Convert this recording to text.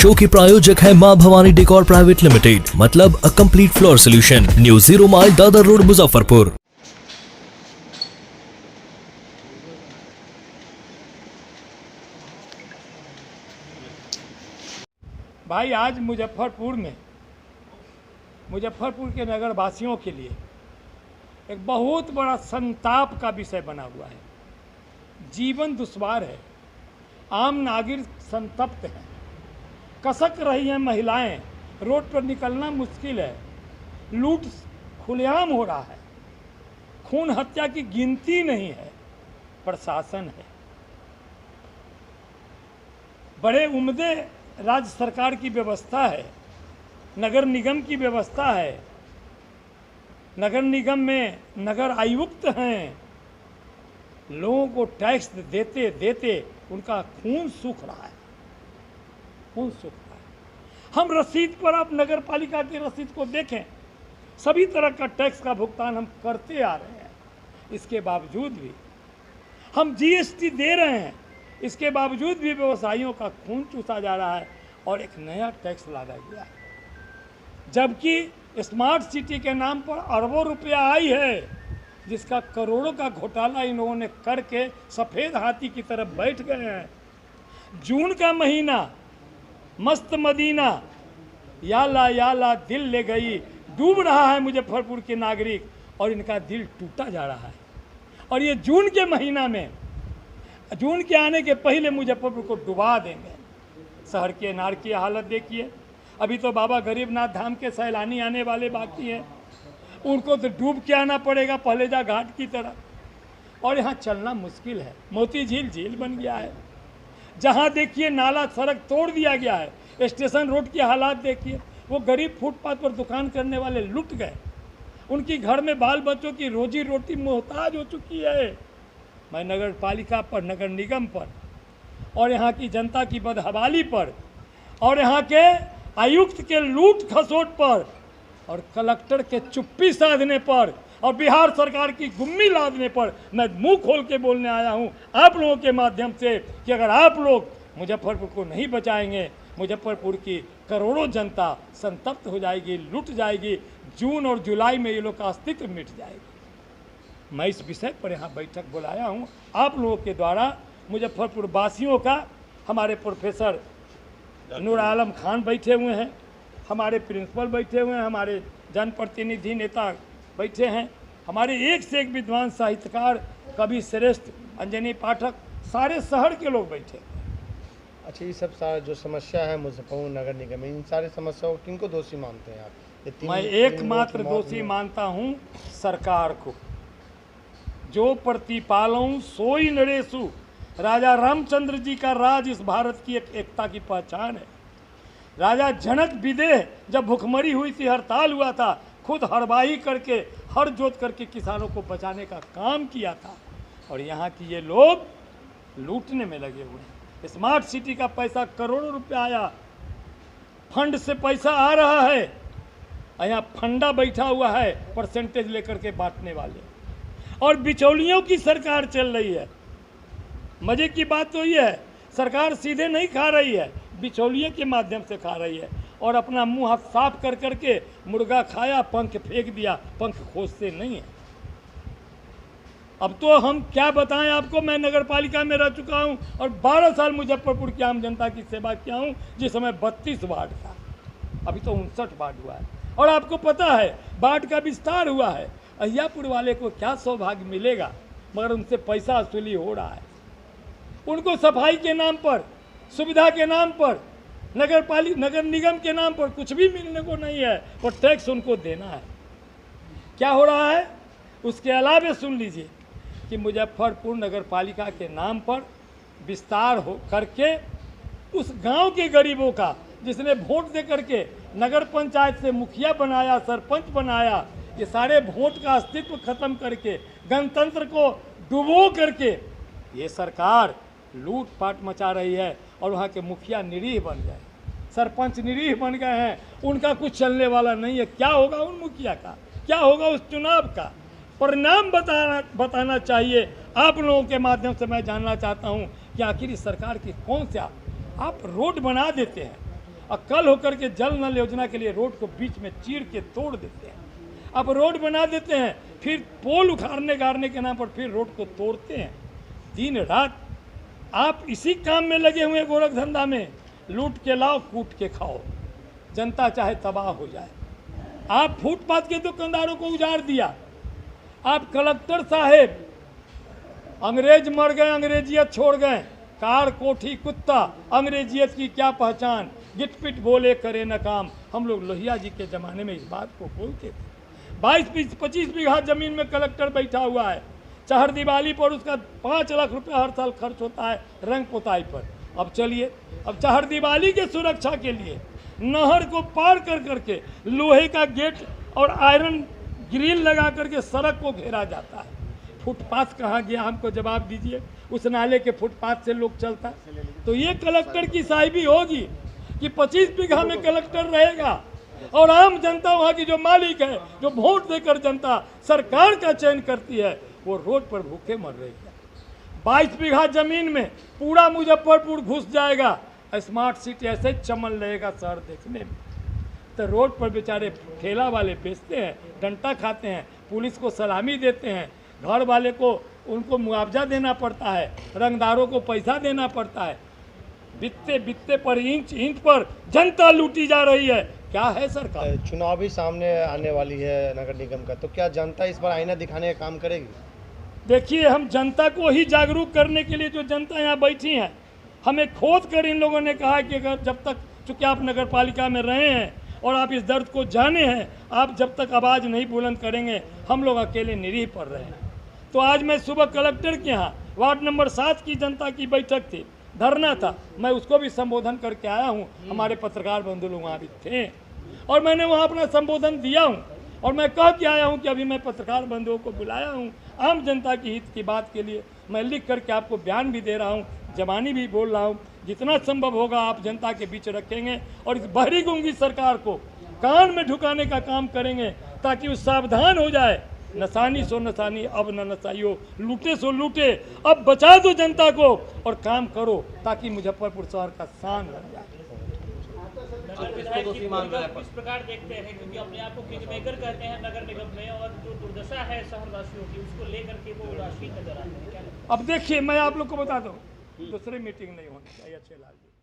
Show के प्रायोजक है मां भवानी डेकोर प्राइवेट लिमिटेड, मतलब a complete floor solution, new 0 mile Dadar road Muzaffarpur. भाई आज मुजफ्फरपुर के नगर वासियों के लिए एक बहुत बड़ा संताप का विषय बना हुआ है। जीवन दुश्वार है, आम नागरिक संतप्त हैं, कसक रही हैं महिलाएं, रोड पर निकलना मुश्किल है, लूट खुलेआम हो रहा है, खून हत्या की गिनती नहीं है। प्रशासन है, बड़े उम्दे राज्य सरकार की व्यवस्था है, नगर निगम की व्यवस्था है, नगर निगम में नगर आयुक्त हैं, लोगों को टैक्स देते देते उनका खून सूख रहा है, खून सूख रहा है। हम रसीद पर, आप नगर पालिका की रसीद को देखें, सभी तरह का टैक्स का भुगतान हम करते आ रहे हैं। इसके बावजूद भी हम जीएसटी दे रहे हैं, इसके बावजूद भी व्यवसायियों का खून चूसा जा रहा है और एक नया टैक्स लादा गया है। जबकि स्मार्ट सिटी के नाम पर अरबों रुपया आई है, जिसका करोड़ों का घोटाला इन लोगों ने करके सफ़ेद हाथी की तरफ बैठ गए हैं। जून का महीना, मस्त मदीना, याला दिल ले गई, डूब रहा है मुजफ्फरपुर के नागरिक और इनका दिल टूटा जा रहा है। और ये जून के महीना में, जून के आने के पहले मुजफ्फरपुर को डुबा देंगे। शहर के नार की हालत देखिए, अभी तो बाबा गरीबनाथ धाम के सैलानी आने वाले बाकी हैं, उनको तो डूब के आना पड़ेगा पहलेजा घाट की तरह, और यहाँ चलना मुश्किल है। मोती झील झील बन गया है, जहाँ देखिए नाला सड़क तोड़ दिया गया है। स्टेशन रोड की हालात देखिए, वो गरीब फुटपाथ पर दुकान करने वाले लुट गए, उनकी घर में बाल बच्चों की रोजी रोटी मोहताज हो चुकी है। मैं नगर पालिका पर, नगर निगम पर और यहाँ की जनता की बदहवाली पर और यहाँ के आयुक्त के लूट खसोट पर और कलेक्टर के चुप्पी साधने पर और बिहार सरकार की गुम्मी लादने पर मैं मुंह खोल के बोलने आया हूँ आप लोगों के माध्यम से कि अगर आप लोग मुजफ्फरपुर को नहीं बचाएंगे, मुजफ्फरपुर की करोड़ों जनता संतप्त हो जाएगी, लूट जाएगी। जून और जुलाई में ये लोग का अस्तित्व मिट जाएगी। मैं इस विषय पर यहाँ बैठक बुलाया हूँ आप लोगों के द्वारा। मुजफ्फरपुर वासियों का, हमारे प्रोफेसर नूर आलम खान बैठे हुए हैं, हमारे प्रिंसिपल बैठे हुए हैं, हमारे जनप्रतिनिधि नेता बैठे हैं, हमारे एक से एक विद्वान साहित्यकार, कवि श्रेष्ठ अंजनी पाठक, सारे शहर के लोग बैठे हैं। अच्छा, ये सब सारा जो समस्या है मुजफ्फरपुर नगर निगम में, इन सारी समस्याओं किनको दोषी मानते हैं आप? मैं एकमात्र दोषी मानता हूँ सरकार को। जो प्रतिपालऊं सोई नरेशु, राजा रामचंद्र जी का राज इस भारत की एक एकता की पहचान है। राजा जनक विदेह जब भुखमरी हुई थी, हड़ताल हुआ था, खुद हरवाही करके, हर जोत करके किसानों को बचाने का काम किया था। और यहाँ की ये लोग लूटने में लगे हुए हैं। स्मार्ट सिटी का पैसा करोड़ों रुपया आया, फंड से पैसा आ रहा है, यहाँ फंडा बैठा हुआ है परसेंटेज लेकर के बांटने वाले, और बिचौलियों की सरकार चल रही है। मजे की बात तो ये है, सरकार सीधे नहीं खा रही है, बिचौलियों के माध्यम से खा रही है, और अपना मुंह हाथ साफ कर करके मुर्गा खाया, पंख फेंक दिया, पंख खोजते नहीं है। अब तो हम क्या बताएं आपको, मैं नगर पालिका में रह चुका हूं और 12 साल मुजफ्फरपुर की आम जनता की सेवा किया हूं, जिस समय 32 वार्ड था, अभी तो 59 वार्ड हुआ है। और आपको पता है वार्ड का विस्तार हुआ है। अहियापुर वाले को क्या सौभाग्य मिलेगा, मगर उनसे पैसा वसूली हो रहा है। उनको सफाई के नाम पर, सुविधा के नाम पर, नगर निगम के नाम पर कुछ भी मिलने को नहीं है, और टैक्स उनको देना है। क्या हो रहा है उसके अलावा सुन लीजिए कि मुजफ्फरपुर नगर पालिका के नाम पर विस्तार हो करके उस गांव के गरीबों का, जिसने वोट दे करके नगर पंचायत से मुखिया बनाया, सरपंच बनाया, ये सारे वोट का अस्तित्व खत्म करके, गणतंत्र को डुबो करके ये सरकार लूटपाट मचा रही है। और वहाँ के मुखिया निरीह बन गए, सरपंच निरीह बन गए हैं, उनका कुछ चलने वाला नहीं है। क्या होगा उन मुखिया का, क्या होगा उस चुनाव का? परिणाम बताना चाहिए। आप लोगों के माध्यम से मैं जानना चाहता हूँ कि आखिर इस सरकार की कौन सा, आप रोड बना देते हैं, और कल होकर के जल नल योजना के लिए रोड को बीच में चीर के तोड़ देते हैं। अब रोड बना देते हैं, फिर पोल उखाड़ने गाड़ने के नाम पर फिर रोड को तोड़ते हैं। दिन रात आप इसी काम में लगे हुए हैं, गोरख धंधा में, लूट के लाओ कूट के खाओ, जनता चाहे तबाह हो जाए। आप फुटपाथ के दुकानदारों को उजाड़ दिया। आप कलेक्टर साहेब अंग्रेज मर गए, अंग्रेजियत छोड़ गए, कार कोठी कुत्ता, अंग्रेजियत की क्या पहचान, गिटपिट बोले करे न काम। हम लोग लोहिया जी के ज़माने में इस बात को बोलते थे। 22-25 बीघा ज़मीन में कलेक्टर बैठा हुआ है, चार दिवाली पर उसका 5 लाख रुपया हर साल खर्च होता है रंग पुताई पर। अब चलिए, अब चार दिवाली के सुरक्षा के लिए नहर को पार कर करके लोहे का गेट और आयरन ग्रिल लगा करके सड़क को घेरा जाता है। फुटपाथ कहाँ गया, हमको जवाब दीजिए। उस नाले के फुटपाथ से लोग चलता। तो ये कलेक्टर की साहिबी होगी कि 25 बीघा में कलेक्टर रहेगा और आम जनता वहाँ की जो मालिक है, जो वोट देकर जनता सरकार का चयन करती है, वो रोड पर भूखे मर रही है। 22 बीघा जमीन में पूरा मुजफ्फरपुर घुस जाएगा। स्मार्ट सिटी ऐसे चमन रहेगा शहर देखने में। तो रोड पर बेचारे ठेला वाले बेचते हैं, डंटा खाते हैं, पुलिस को सलामी देते हैं, घर वाले को उनको मुआवजा देना पड़ता है, रंगदारों को पैसा देना पड़ता है। बित्ते बित्ते पर इंच इंच पर जनता लूटी जा रही है। क्या है सरकार? चुनाव भी सामने आने वाली है नगर निगम का, तो क्या जनता इस बार आईना दिखाने का काम करेगी? देखिए, हम जनता को ही जागरूक करने के लिए, जो जनता यहाँ बैठी है, हमें खोद कर इन लोगों ने कहा कि अगर जब तक, चूँकि आप नगर पालिका में रहे हैं और आप इस दर्द को जाने हैं, आप जब तक आवाज़ नहीं बुलंद करेंगे, हम लोग अकेले निरीह पड़ रहे हैं। तो आज मैं सुबह कलेक्टर के यहाँ वार्ड नंबर 7 की जनता की बैठक थी, धरना था, मैं उसको भी संबोधन करके आया हूँ। हमारे पत्रकार बंधु लोग वहाँ भी थे और मैंने वहाँ अपना संबोधन दिया हूँ और मैं कह के आया हूँ कि अभी मैं पत्रकार बंधुओं को बुलाया हूँ आम जनता की हित की बात के लिए। मैं लिख करके आपको बयान भी दे रहा हूँ, जबानी भी बोल रहा हूँ। जितना संभव होगा आप जनता के बीच रखेंगे और इस बहरी गूंगी सरकार को कान में ढुकाने का काम करेंगे ताकि वो सावधान हो जाए। नसानी सो नसानी अब न नसाइयो, लूटे सो लूटे, अब बचा दो जनता को और काम करो ताकि मुजफ्फरपुर शहर का शान बन जाए। इस प्रकार देखते हैं, क्योंकि अपने आप को किंग मेकर कहते हैं नगर निगम में, और जो दुर्दशा है शहरवासियों की उसको लेकर के वो उदासीन नजर आते हैं। क्या अब देखिए, मैं आप लोग को बता दूं, दूसरी मीटिंग नहीं होनी चाहिए अच्छे लाल जी।